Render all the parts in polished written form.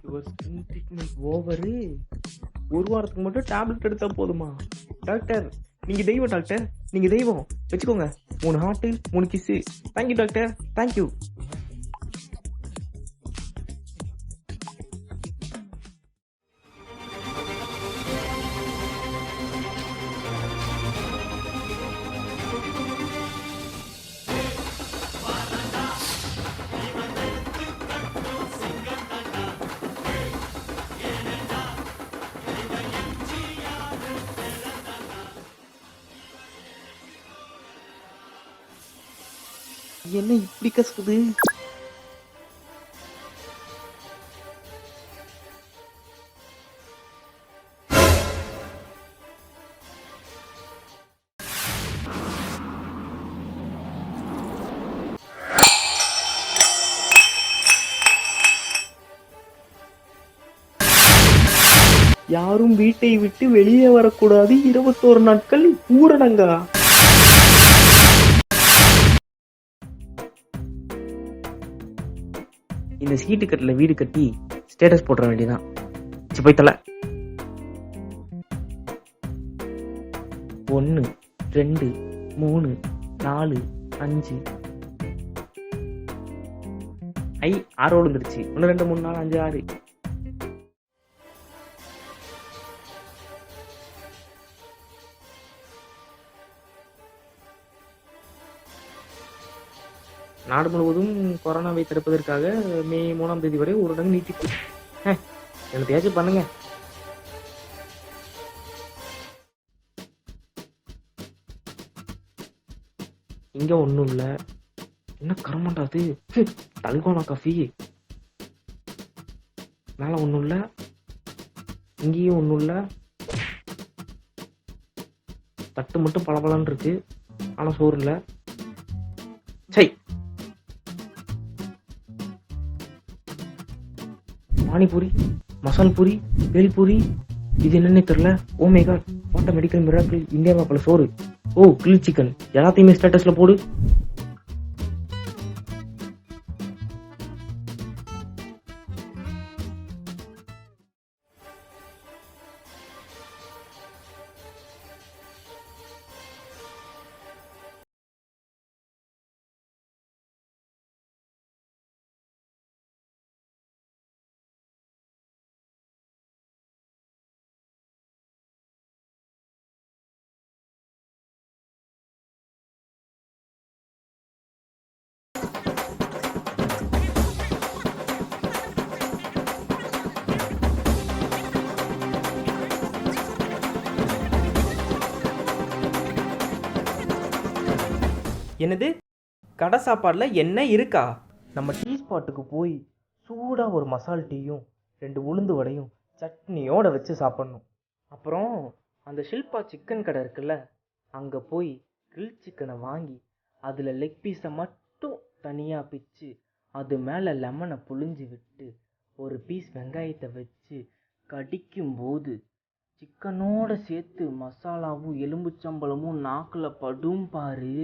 Your skin treatment over. ஒரு வாரத்துக்கு மட்டும் டேப்லெட் எடுத்தா போதுமா? டாக்டர் நீங்க தெய்வம் டாக்டர், நீங்க தெய்வம். வச்சுக்கோங்க 3 heart 3 kiss. Thank you doctor, thank you. என்ன இப்படி கசக்குது? யாரும் வீட்டை விட்டு வெளியே வரக்கூடாது, 21 நாட்கள் ஊரடங்கா? இந்த சீட்டு கட்டில வீடு கட்டி ஸ்டேட்டஸ் போட்டுற வேண்டியதான். போய் தலை. 1 2 3 4 5 6 விழுந்துருச்சு. 1 2 3 4 5 6. நாடு முழுவதும் கொரோனாவை தடுப்பதற்காக மே 3ஆம் தேதி வரை ஊரடங்கு நீட்டிப்பு. என்னத்தையாச்சும் பண்ணுங்க. இங்க ஒண்ணும் இல்ல. என்ன கரமாண்டாது? தல்கோனா காஃபி. மேல ஒண்ணும் இல்ல, இங்கேயும் ஒண்ணும் இல்ல. தட்டு மட்டும் பளபளன்னு இருக்கு, ஆனா சோறு இல்ல. சை. பானிபூரி, மசால் பூரி, பேல் பூரி, இது என்னன்னே தெரியல. Oh my god, what a medical miracle. India மேப்ல சோறு. Oh grill chicken. எல்லாத்தையுமே ஸ்டேட்டஸ்ல போடு. என்னது? கடை சாப்பாடில் என்ன இருக்கா? நம்ம டீ ஸ்பாட்டுக்கு போய் சூடாக ஒரு மசால் டீயும் 2 உளுந்து வடையும் சட்னியோட வச்சு சாப்பிட்ணும். அப்புறம் அந்த ஷில்பா சிக்கன் கடை இருக்குல்ல, அங்கே போய் கிரில் சிக்கனை வாங்கி அதில் லெக் பீஸை மட்டும் தனியாக பிச்சு அது மேலே லெமனை புழிஞ்சு விட்டு ஒரு பீஸ் வெங்காயத்தை வச்சு கடிக்கும்போது சிக்கனோட சேர்த்து மசாலாவும் எலும்புச்சம்பளமும் நாக்கில் படும் பாரு.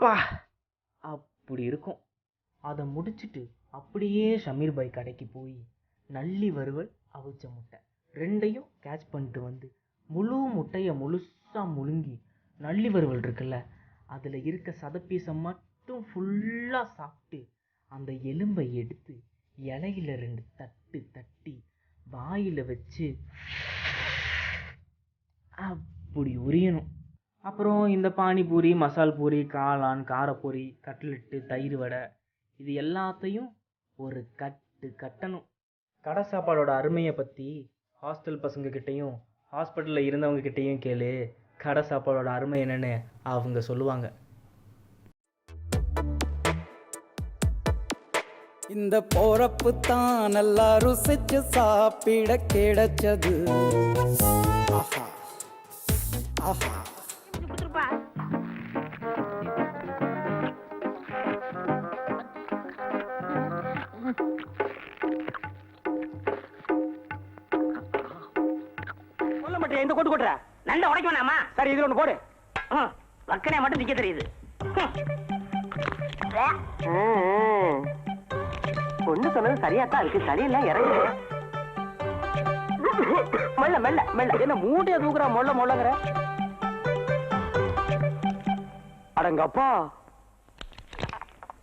பா, அப்படி இருக்கும். அதை முடிச்சுட்டு அப்படியே ஷமீர் பாய் கடைக்கு போய் நல்லி வறுவல் அவிச்ச முட்டை 2ஐயும் கேட்ச் பண்ணிட்டு வந்து முழு முட்டையை முழுசாக முழுங்கி நல்லி வறுவல் இருக்குல்ல, அதில் இருக்க சதப்பீசை மட்டும் ஃபுல்லாக சாப்பிட்டு அந்த எலும்பை எடுத்து இலையில 2 தட்டு தட்டி வாயில் வச்சு அப்படி உரியணும். அப்புறம் இந்த பானிபூரி, மசால் பூரி, காளான், காரப்பூரி, கட்லெட்டு, தயிர் வடை, இது எல்லாத்தையும் ஒரு கட்டு கட்டணும். கடை சாப்பாடோட அருமையை பற்றி ஹாஸ்டல் பசங்க கிட்டேயும் ஹாஸ்பிட்டலில் இருந்தவங்க கிட்டேயும் கேளு. கடை சாப்பாடோட அருமை என்னன்னு அவங்க சொல்லுவாங்க. இந்த போறப்பு தான் நல்லா ருசிச்சு சாப்பிட கிடைச்சது. ஆஹா ஆஹா. சொல்ல மாட்டேன், இந்த கொட்டு கொட்டுற நல்ல உடைக்க வேணாமா? சரி, இதுல ஒண்ணு போடு. வக்கனே மட்டும் நிக்க தெரியுது. பொண்ணு சொன்னது சரியா தான் இருக்கு, சரியெல்லாம் இறங்கு. மெல்ல மெல்ல மெல்ல. என்ன மூட்டைய தூக்குறா மொள்ள மொள்ளங்கிற? அடங்கப்பா,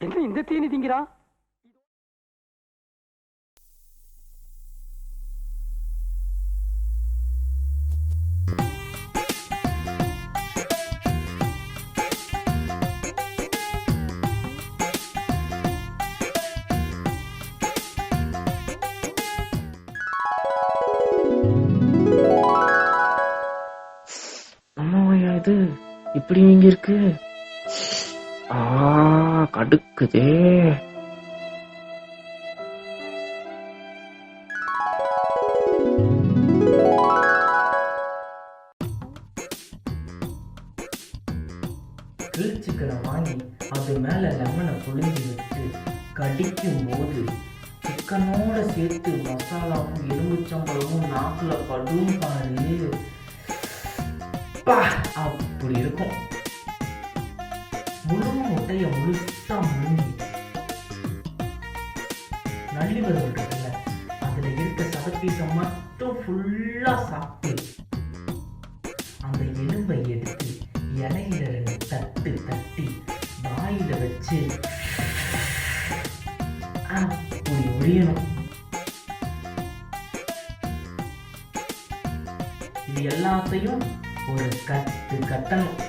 என்ன இந்த தீனி திங்கிறா? அம்மாவையா இது இப்படி இங்க இருக்கு? கடுக்குதே. கிரில் சிக்கனை வாங்கி அது மேல லெமனை புழிஞ்சு வச்சு கடிக்கும் போது சிக்கனோட சேர்த்து மசாலாவும் எலுமிச்சம்பழமும் நாக்குல படும் பாரு. அப்படி இருக்கும். முழு முட்டைய முழுசா முழுங்கி நல்லிவர் இருக்குல்ல, அதுல இருக்க சதப்பீசை மட்டும் ஃபுல்லா சாப்பிட்டு அந்த எலும்பை எடுத்து இலையில 2 தட்டு தட்டி வாயில வச்சு அப்படி உரியணும். இது எல்லாத்தையும் ஒரு கட்டு கட்டணும்.